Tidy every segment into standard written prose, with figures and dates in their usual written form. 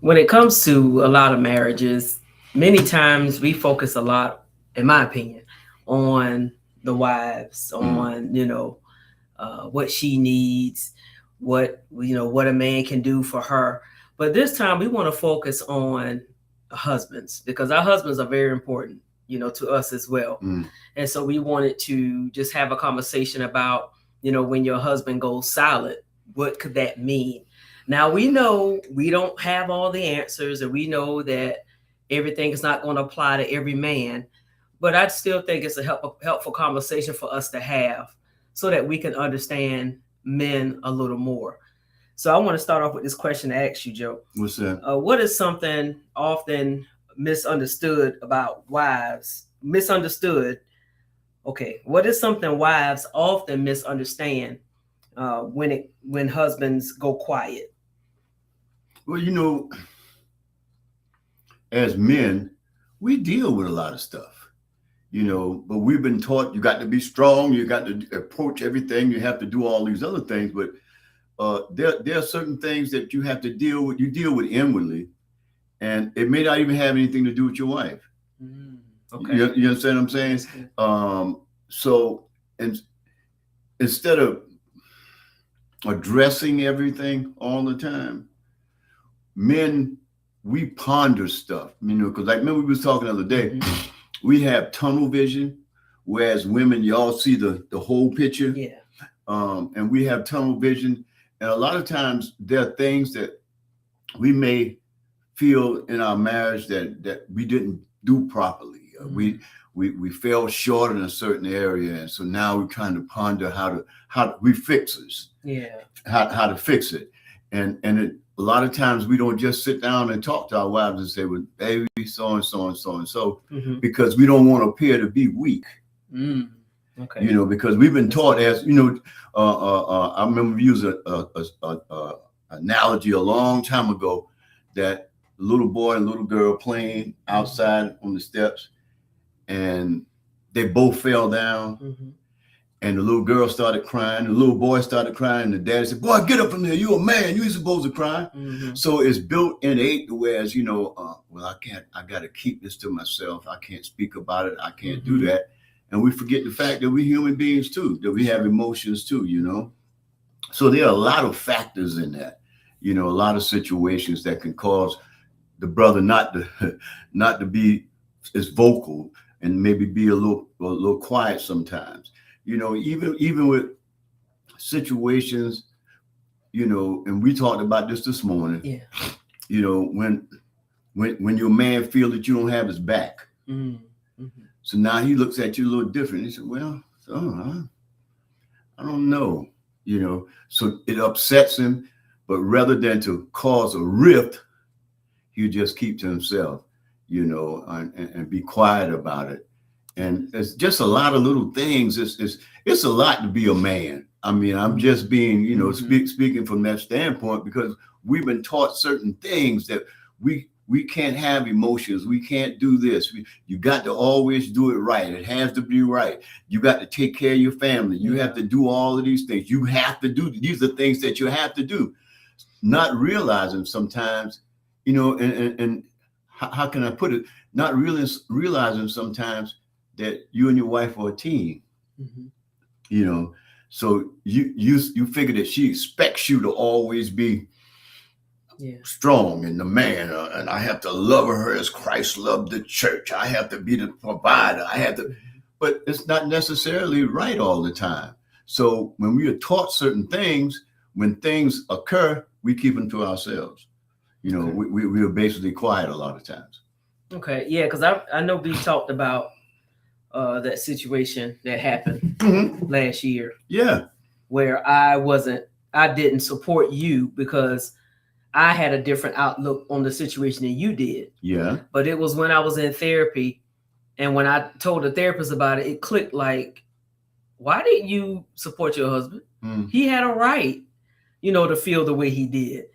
when it comes to a lot of marriages, many times we focus a lot, in my opinion, on the wives, Mm. on what she needs, what a man can do for her. But this time we want to focus on husbands because our husbands are very important, to us as well. Mm. And so we wanted to just have a conversation about, when your husband goes silent, what could that mean? Now we know we don't have all the answers, and we know that everything is not going to apply to every man. But I still think it's a helpful conversation for us to have so that we can understand men a little more. So I want to start off with this question to ask you, Joe. What's that? What is something often misunderstood about wives? Misunderstood. Okay. What is something wives often misunderstand when husbands go quiet? Well, as men, we deal with a lot of stuff, but we've been taught you got to be strong, you got to approach everything, you have to do all these other things, but there are certain things that you have to deal with. You deal with inwardly, and it may not even have anything to do with your wife. Okay. You understand what I'm saying? So, and instead of addressing everything all the time, men, we ponder stuff, because like remember we was talking the other day, we have tunnel vision, whereas women, y'all see the whole picture. Yeah. And we have tunnel vision. And a lot of times there are things that we may feel in our marriage that we didn't do properly. We fell short in a certain area. And so now we're trying to ponder how we fix this. Yeah. How to fix it. And a lot of times we don't just sit down and talk to our wives and say, well, baby, so and so and so and so, because we don't want to appear to be weak. Okay. Because we've been taught as, I remember we used a analogy a long time ago that a little boy and little girl playing outside on the steps, and they both fell down. And the little girl started crying. The little boy started crying. And the daddy said, boy, get up from there. You a man. You ain't supposed to cry. So it's built innate, whereas, well, I got to keep this to myself. I can't speak about it. I can't do that. And we forget the fact that we're human beings too, that we have emotions too, So there are a lot of factors in that, a lot of situations that can cause the brother not to be as vocal and maybe be a little quiet sometimes. Even with situations, and we talked about this morning. Yeah. When your man feel that you don't have his back. So now he looks at you a little different. He said, well, I don't know, so it upsets him, but rather than to cause a rift, he just keep to himself, and be quiet about it. And it's just a lot of little things. It's a lot to be a man. I mean, I'm just being, speaking from that standpoint, because we've been taught certain things that we can't have emotions. We can't do this. You got to always do it right. It has to be right. You got to take care of your family. You have to do all of these things. You have to do. These are things that you have to do. Not realizing sometimes, and how can I put it? Not really realizing sometimes that you and your wife are a team. So you figure that she expects you to always be strong and the man, and I have to love her as Christ loved the church. I have to be the provider. I have to, but it's not necessarily right all the time. So when we are taught certain things, when things occur, we keep them to ourselves. We are basically quiet a lot of times. Okay, yeah, because I know we talked about that situation that happened last year. Yeah, where I didn't support you because I had a different outlook on the situation than you did. Yeah. But it was when I was in therapy, and when I told the therapist about it, it clicked like, why didn't you support your husband? He had a right, to feel the way he did.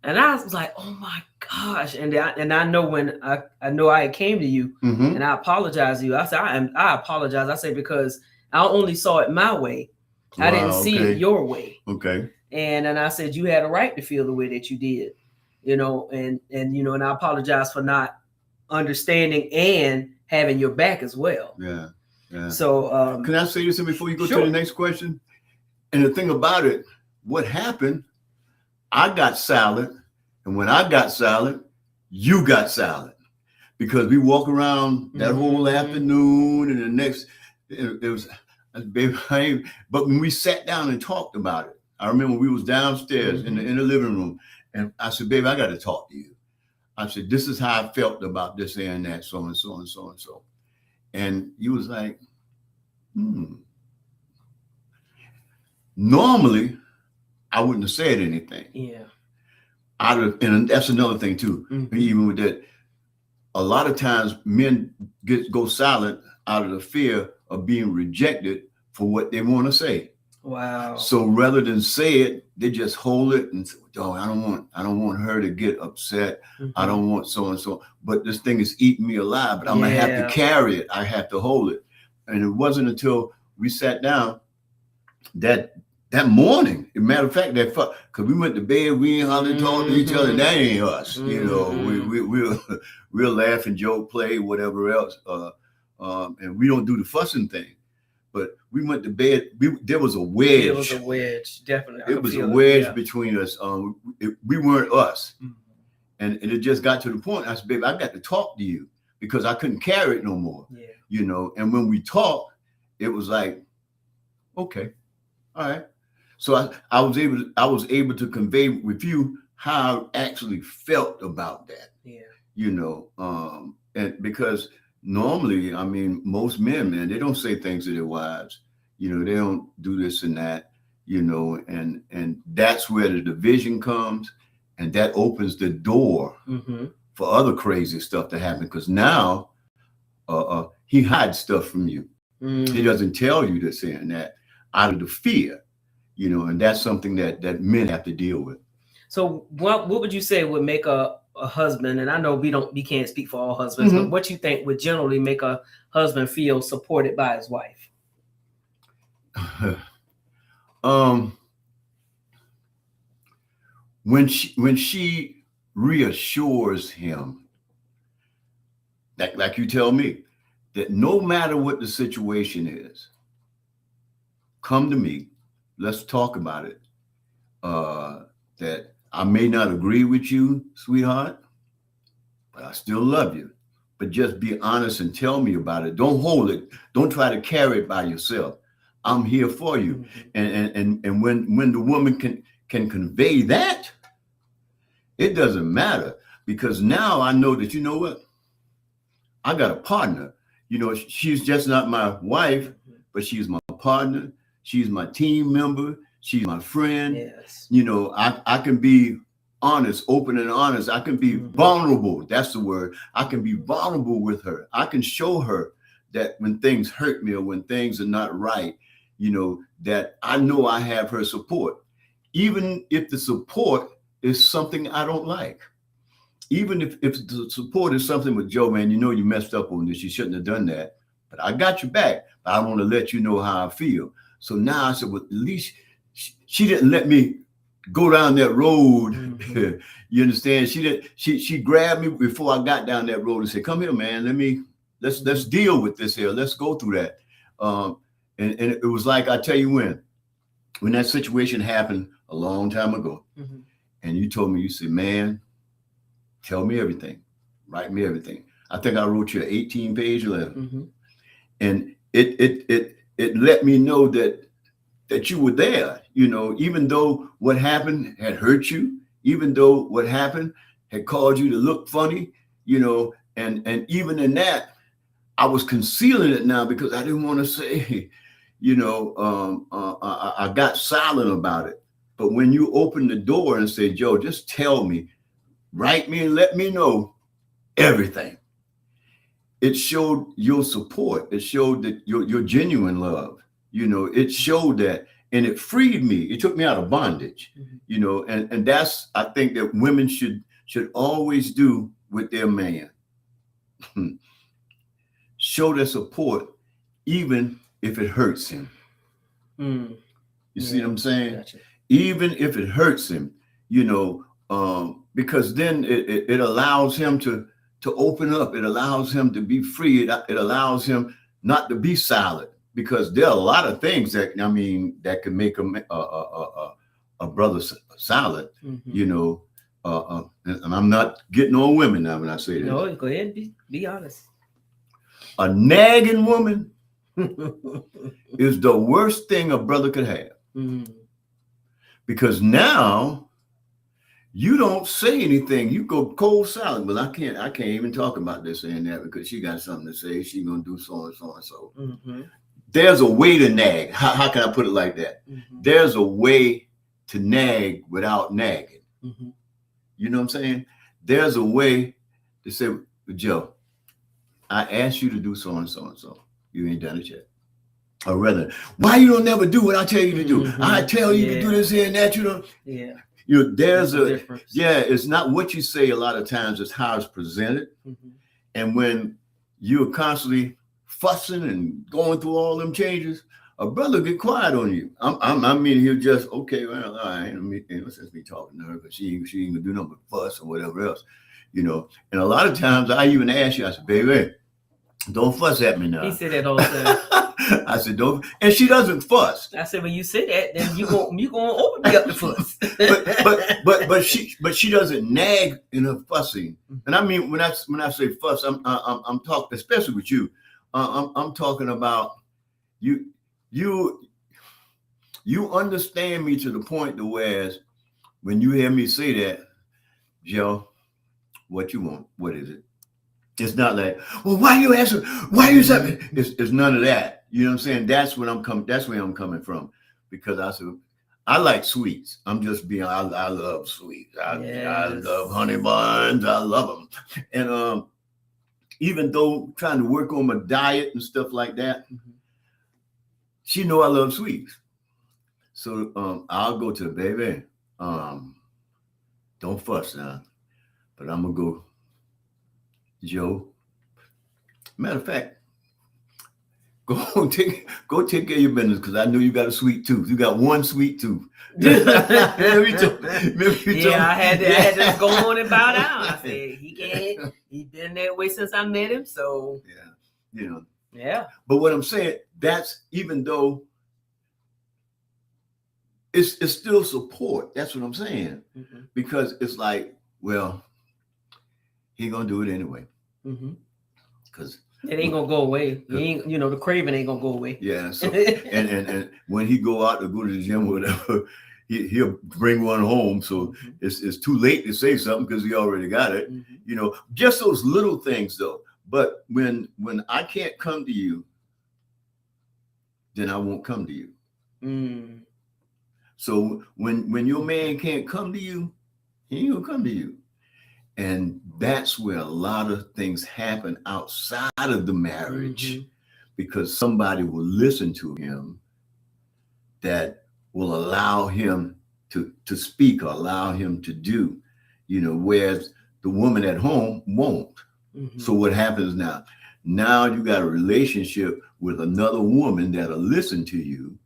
And I was like, oh my gosh. And I know when I know I came to you and I apologized to you. I said, I apologize. I said, because I only saw it my way. I didn't see it your way. Okay. And I said, you had a right to feel the way that you did. and I apologize for not understanding and having your back as well. Yeah. Yeah. So can I say this before you go sure. to the next question? And the thing about it, what happened, I got silent. And when I got silent, you got silent. Because we walk around that whole afternoon and the next, it was, baby, but when we sat down and talked about it, I remember we was downstairs in the living room. And I said, baby, I got to talk to you. I said, this is how I felt about this and that, so and so and so and so. And you was like, Normally, I wouldn't have said anything. Yeah. And that's another thing too. Even with that, a lot of times men go silent out of the fear of being rejected for what they want to say. Wow. So rather than say it, they just hold it and say, "Oh, I don't want her to get upset. I don't want so and so. But this thing is eating me alive. But I'm gonna have to carry it. I have to hold it." And it wasn't until we sat down that morning, as a matter of fact, because we went to bed, we ain't hardly talk to each other. That ain't us, we'll laugh and joke, play, whatever else, and we don't do the fussing thing. But we went to bed. There was a wedge. There was a wedge, definitely. It was a wedge between us. We weren't us, and it just got to the point. I said, "Baby, I got to talk to you because I couldn't carry it no more." Yeah. And when we talked, it was like, okay, all right. So I was able to convey with you how I actually felt about that. Yeah. And because normally, I mean, most men, man, they don't say things to their wives. They don't do this and that. And that's where the division comes, and that opens the door for other crazy stuff to happen. Because now, he hides stuff from you. He doesn't tell you this and that out of the fear. And that's something that men have to deal with. So what would you say would make a husband, and I know we can't speak for all husbands, but what you think would generally make a husband feel supported by his wife? When she reassures him, like you tell me, that no matter what the situation is, come to me. Let's talk about it. That I may not agree with you, sweetheart, but I still love you. But just be honest and tell me about it. Don't hold it. Don't try to carry it by yourself. I'm here for you. And when the woman can convey that, it doesn't matter, because now I know that, you know what? I got a partner. She's just not my wife, but she's my partner. She's my team member. She's my friend. Yes. I can be honest, open and honest. I can be vulnerable. That's the word. I can be vulnerable with her. I can show her that when things hurt me or when things are not right, that I know I have her support. Even if the support is something I don't like. Even if the support is something with Joe, man, you messed up on this. You shouldn't have done that. But I got your back. But I want to let you know how I feel. So now I said, well, at least she didn't let me go down that road. You understand? She grabbed me before I got down that road and said, come here, man. Let's deal with this here. Let's go through that. And it was like, I tell you when that situation happened a long time ago, and you told me, you said, man, tell me everything. Write me everything. I think I wrote you an 18-page letter. And it let me know that you were there, even though what happened had hurt you, even though what happened had caused you to look funny, and even in that, I was concealing it now because I didn't want to say, I got silent about it. But when you opened the door and said, Joe, just tell me, write me and let me know everything. It showed your support. It showed that your genuine love. It showed that, and it freed me. It took me out of bondage. And that's, I think, that women should always do with their man. Show their support, even if it hurts him. You see what I'm saying? Gotcha. Even if it hurts him, because then it allows him to open up. It allows him to be free. It allows him not to be silent, because there are a lot of things that, I mean, that can make a brother silent. You know, and I'm not getting on women now when I say this. No, go ahead and be honest. A nagging woman is the worst thing a brother could have. Because now you don't say anything. You go cold silent. Well, I can't even talk about this and that because she got something to say. She gonna do so and so and so. There's a way to nag. How can I put it like that? There's a way to nag without nagging. You know what I'm saying? There's a way to say, Joe, I asked you to do so and so and so. You ain't done it yet. Or rather, why you don't never do what I tell you to do? I tell you to do this here and that. You don't. Yeah. You know, there's a difference. Yeah, it's not what you say a lot of times, it's how it's presented. And when you're constantly fussing and going through all them changes, a brother get quiet on you. I mean, he'll just, okay, well, all right, since me talking to her, because she ain't gonna do nothing but fuss or whatever else, you know. And a lot of times I even ask you, I said, baby, don't fuss at me now. He said that all the time. I said, don't, and she doesn't fuss. I said, when you say that, then you gonna open me up to fuss. but she doesn't nag in her fussing. And I mean, when I say fuss, I'm talking, especially with you. I'm talking about you understand me to the point to whereas when you hear me say that, Joe, what you want? What is it? It's not like, well, why you asking? Why you saying? It's none of that. You know what I'm saying? That's where I'm coming from, because I said I like sweets. I'm just being. I love sweets. I love honey buns. I love them. And even though trying to work on my diet and stuff like that, she know I love sweets. So I'll go to baby. Don't fuss now, but I'm gonna go. Joe, matter of fact, go take care of your business, because I know you got a sweet tooth. You got one sweet tooth. I had to go on and bow down. I said he can't. He's been that way since I met him. So yeah, you know. Yeah. But what I'm saying, that's even though it's still support. That's what I'm saying, because it's like, well, he gonna do it anyway. Because it ain't gonna go away. The craving ain't gonna go away. Yeah. So and when he go out to go to the gym or whatever, he'll bring one home. So it's too late to say something because he already got it. You know, just those little things though. But when I can't come to you, then I won't come to you. So when your man can't come to you, he ain't gonna come to you. And that's where a lot of things happen outside of the marriage, because somebody will listen to him that will allow him to speak or allow him to do, you know, whereas the woman at home won't. So what happens now? Now you got a relationship with another woman that'll listen to you.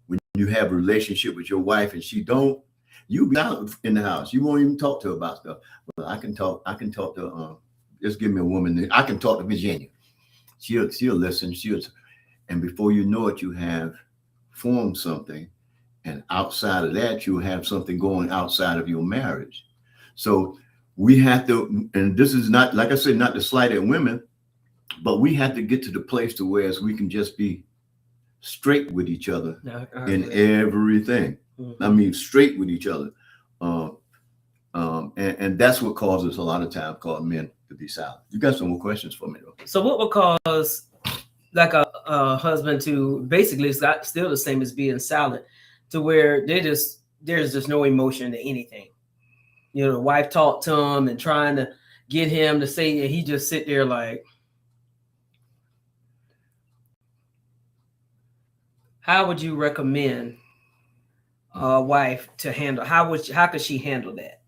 When you have a relationship with your wife and she don't, you be out in the house. You won't even talk to her about stuff. Well, I can talk to just give me a woman. I can talk to Virginia. She'll listen. And before you know it, you have formed something. And outside of that, you'll have something going outside of your marriage. So we have to, and this is not, like I said, not to slight at women, but we have to get to the place to where we can just be straight with each other in everything. I mean, straight with each other. And that's what causes a lot of times cause men to be silent. You got some more questions for me though? So what would cause like a husband to basically, it's not still the same as being silent, to where there's just no emotion to anything? You know, the wife talked to him and trying to get him to say, and he just sit there like. How would you recommend a wife to handle? How could she handle that?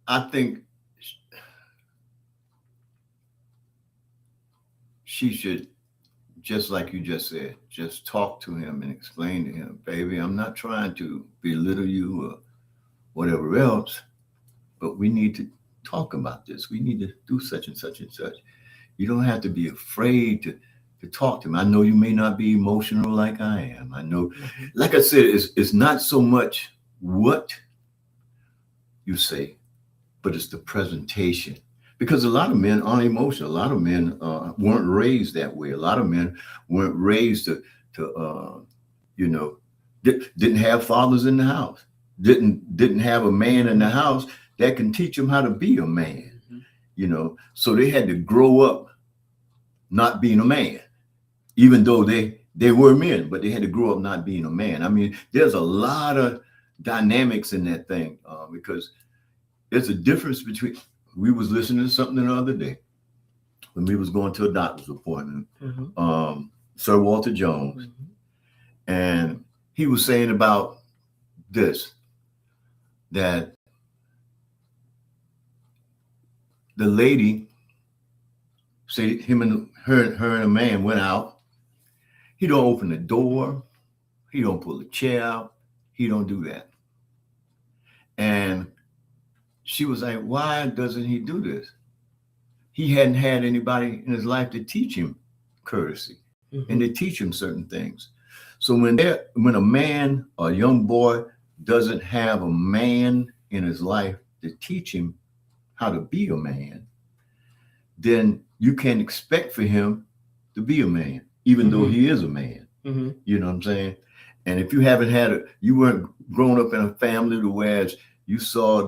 I think she should just like you just said, just talk to him and explain to him, baby, I'm not trying to belittle you or whatever else, but we need to talk about this. We need to do such and such and such. You don't have to be afraid to talk to him. I know you may not be emotional like I am. I know, like I said, it's not so much what you say, but it's the presentation. Because a lot of men aren't emotional. A lot of men weren't raised that way. A lot of men weren't raised to didn't have fathers in the house. Didn't have a man in the house that can teach them how to be a man. So they had to grow up not being a man, even though they were men, but they had to grow up not being a man. I mean, there's a lot of dynamics in that thing because there's a difference between. We was listening to something the other day when we was going to a doctor's appointment. Sir Walter Jones, and he was saying about this, that the lady, say him and her and a man went out. He don't open the door. He don't pull the chair out. He don't do that. And she was like, why doesn't he do this? He hadn't had anybody in his life to teach him courtesy and to teach him certain things. So when a man or a young boy doesn't have a man in his life to teach him how to be a man, then you can't expect for him to be a man, even though he is a man. You know what I'm saying? And if you haven't you weren't grown up in a family to where you saw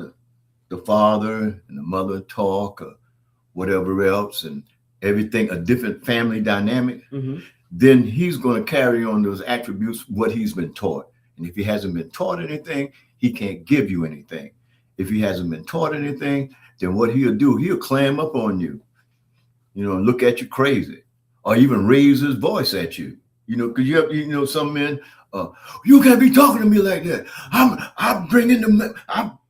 the father and the mother talk or whatever else and everything, a different family dynamic, then he's going to carry on those attributes, what he's been taught. And if he hasn't been taught anything, he can't give you anything. If he hasn't been taught anything, then what he'll do, he'll clam up on you, and look at you crazy, or even raise his voice at you, because you have, some men, you can't be talking to me like that. I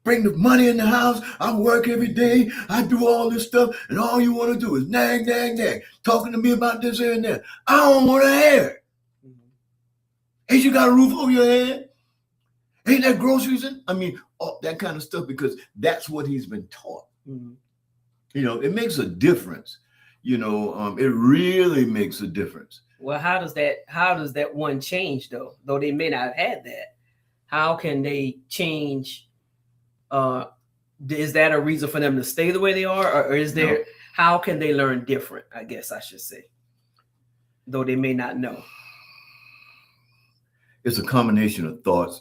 bring the money in the house. I work every day. I do all this stuff. And all you want to do is nag, nag, nag. Talking to me about this here and that. I don't want to hear it. Ain't you got a roof over your head? Ain't that groceries in? I mean, all that kind of stuff, because that's what he's been taught. It makes a difference. It really makes a difference. Well, how does that one change though they may not have had that? How can they change? Is that a reason for them to stay the way they are, or is there? No. How can they learn different? I guess I should say, though they may not know. It's a combination of thoughts.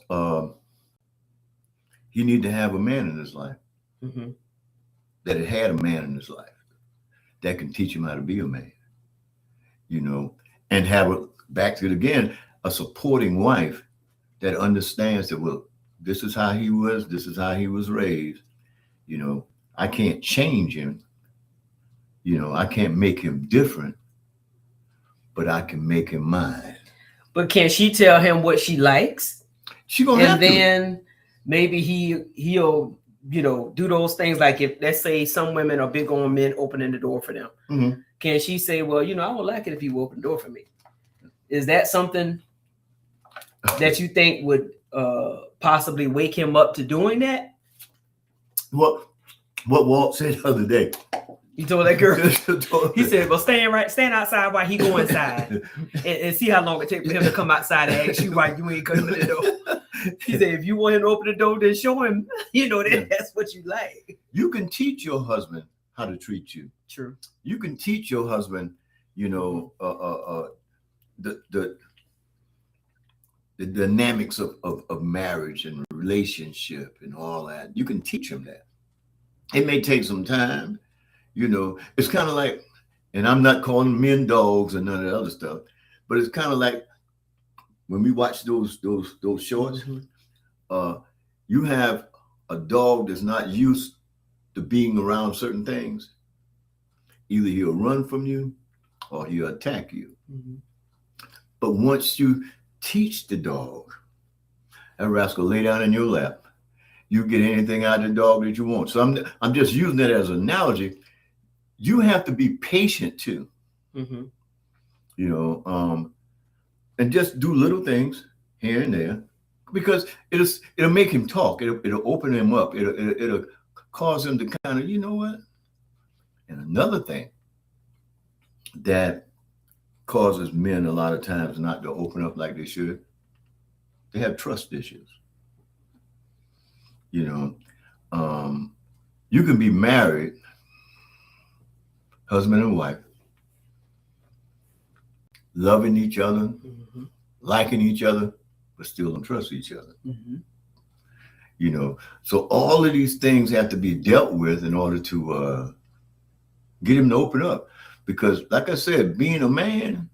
He need to have a man in his life that had a man in his life that can teach him how to be a man. And have back to it again, a supporting wife that understands that, well, this is how he was. This is how he was raised. I can't change him. I can't make him different, but I can make him mine. But can she tell him what she likes? She gonna have to. And then maybe he'll do those things. Like if, let's say, some women are big on men opening the door for them. Can she say, well, I would like it if you open the door for me? Is that something that you think would possibly wake him up to doing that? What Walt said the other day. He told that girl. He said, well, stand outside while he go inside and see how long it takes for him to come outside and ask you why you ain't coming to the door. He said, if you want him to open the door, then show him, that's what you like. You can teach your husband how to treat you. True. You can teach your husband, the dynamics of marriage and relationship and all that. You can teach him that. It may take some time. It's kind of like, and I'm not calling men dogs and none of the other stuff, but it's kind of like when we watch those shorts, you have a dog that's not used to being around certain things. Either he'll run from you or he'll attack you. But once you teach the dog, that rascal lay down in your lap, you get anything out of the dog that you want. So I'm just using that as an analogy. You have to be patient too. you know, and just do little things here and there, because it'll make him talk. It'll open him up. It'll cause him to kind of, you know what? And another thing that causes men a lot of times not to open up like they should, they have trust issues. You know, you can be married, husband and wife, loving each other, Mm-hmm. liking each other, but still don't trust each other. Mm-hmm. You know, so all of these things have to be dealt with in order to get him to open up. Because, like I said, being a man,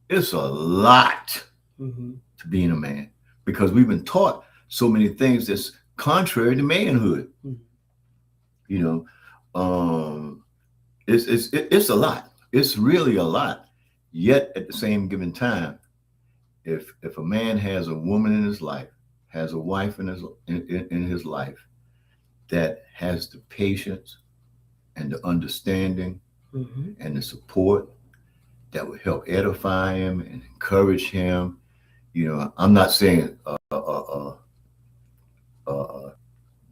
it's a lot Mm-hmm. to being a man, because we've been taught so many things that's contrary to manhood. Mm-hmm. You know, it's a lot. It's really a lot. Yet at the same given time, if a man has a woman in his life, has a wife in his life that has the patience and the understanding Mm-hmm. and the support that will help edify him and encourage him. You know, I'm not saying uh,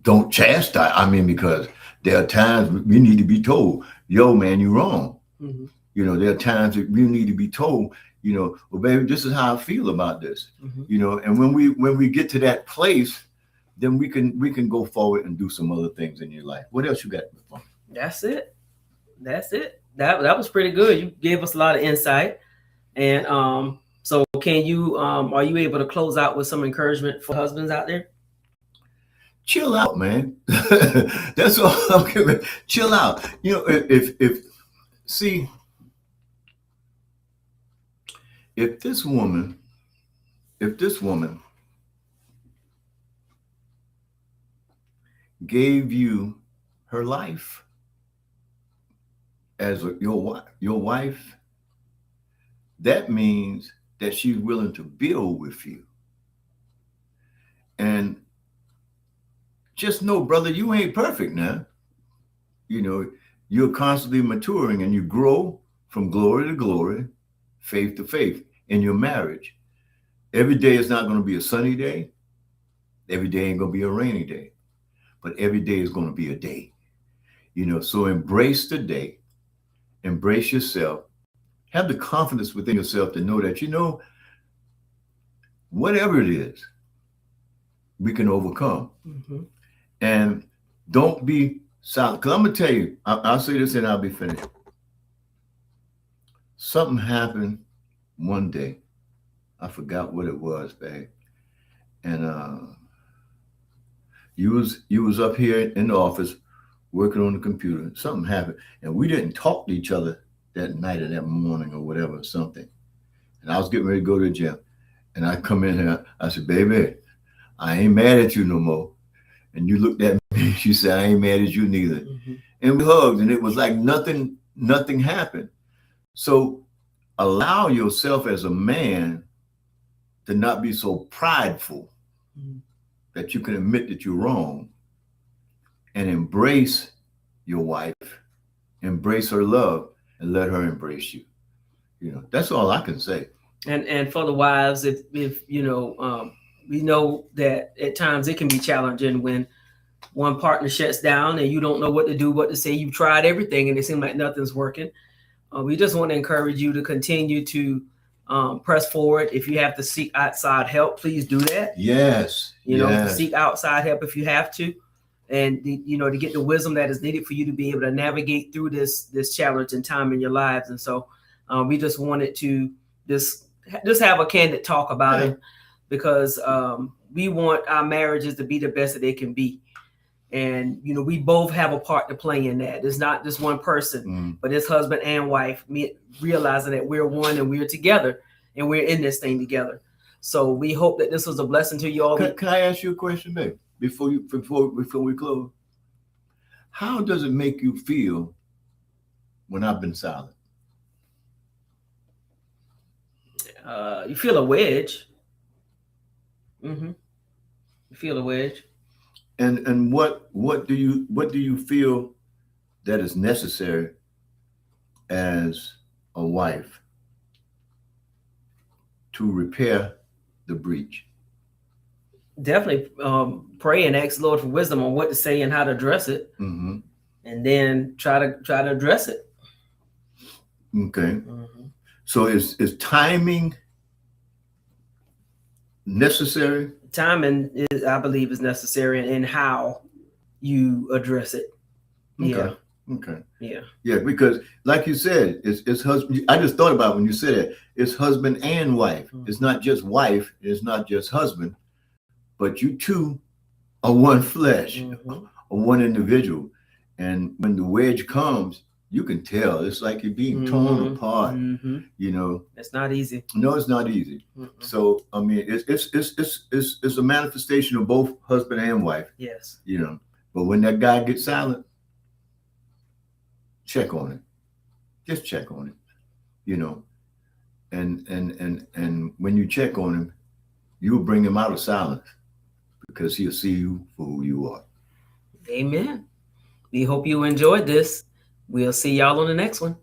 don't chastise. I mean, because there are times we need to be told, "Yo, man, you're wrong." Mm-hmm. You know, there are times that we need to be told, you know, well, baby, this is how I feel about this. Mm-hmm. You know, and when we get to that place, then we can go forward and do some other things in your life. What else you got? That's it. That's it. That was pretty good. You gave us a lot of insight. And so can you are you able to close out with some encouragement for husbands out there? Chill out, man. That's all I'm giving. Chill out. You know, if see, if this woman, if this woman gave you her life as your wife, that means that she's willing to build with you. And just know, brother, you ain't perfect now. You know, you're constantly maturing and you grow from glory to glory, faith to faith in your marriage. Every day is not going to be a sunny day. Every day ain't going to be a rainy day. But every day is going to be a day. You know, so embrace the day, embrace yourself, have the confidence within yourself to know that, you know, whatever it is, we can overcome. Mm-hmm. And don't be silent. Because I'm going to tell you, I'll say this and I'll be finished. Something happened one day. I forgot what it was, babe. And you was up here in the office working on the computer. Something happened. And we didn't talk to each other that night or that morning or whatever, something. And I was getting ready to go to the gym. And I come in here, I said, baby, I ain't mad at you no more. And you looked at me, she said, I ain't mad at you neither. Mm-hmm. And we hugged, and it was like nothing happened. So allow yourself as a man to not be so prideful Mm-hmm. that you can admit that you're wrong, and embrace your wife, embrace her love, and let her embrace you. You know, that's all I can say. And for the wives, if you know, we know that at times it can be challenging when one partner shuts down and you don't know what to do, what to say. You've tried everything and it seems like nothing's working. We just want to encourage you to continue to press forward. If you have to seek outside help, please do that. Yes. You know, seek outside help if you have to, and you know, to get the wisdom that is needed for you to be able to navigate through this challenging time in your lives. And so, we just wanted to just have a candid talk about it, because we want our marriages to be the best that they can be. And, you know, we both have a part to play in that. It's not just one person, but it's husband and wife, realizing that we're one and we're together and we're in this thing together. So we hope that this was a blessing to you all. Can I ask you a question, babe, before we close? How does it make you feel when I've been silent? You feel a wedge. Mm-hmm. You feel a wedge. And what do you feel that is necessary as a wife to repair the breach? Definitely pray and ask the Lord for wisdom on what to say and how to address it, Mm-hmm. and then try to address it. Okay. So is timing necessary? Timing is, I believe, is necessary in how you address it. Okay. Yeah. Okay. Yeah. Yeah, because like you said, it's husband. I just thought about it when you said it. It's husband and wife. It's not just wife. It's not just husband, but you two are one flesh, or one individual. And when the wedge comes, you can tell. It's like you're being torn apart. You know, it's not easy. No, it's not easy. So I mean, it's a manifestation of both husband and wife. Yes. You know, but when that guy gets silent, check on it. Just check on it. You know, and when you check on him, you'll bring him out of silence because he'll see you for who you are. Amen. We hope you enjoyed this. We'll see y'all on the next one.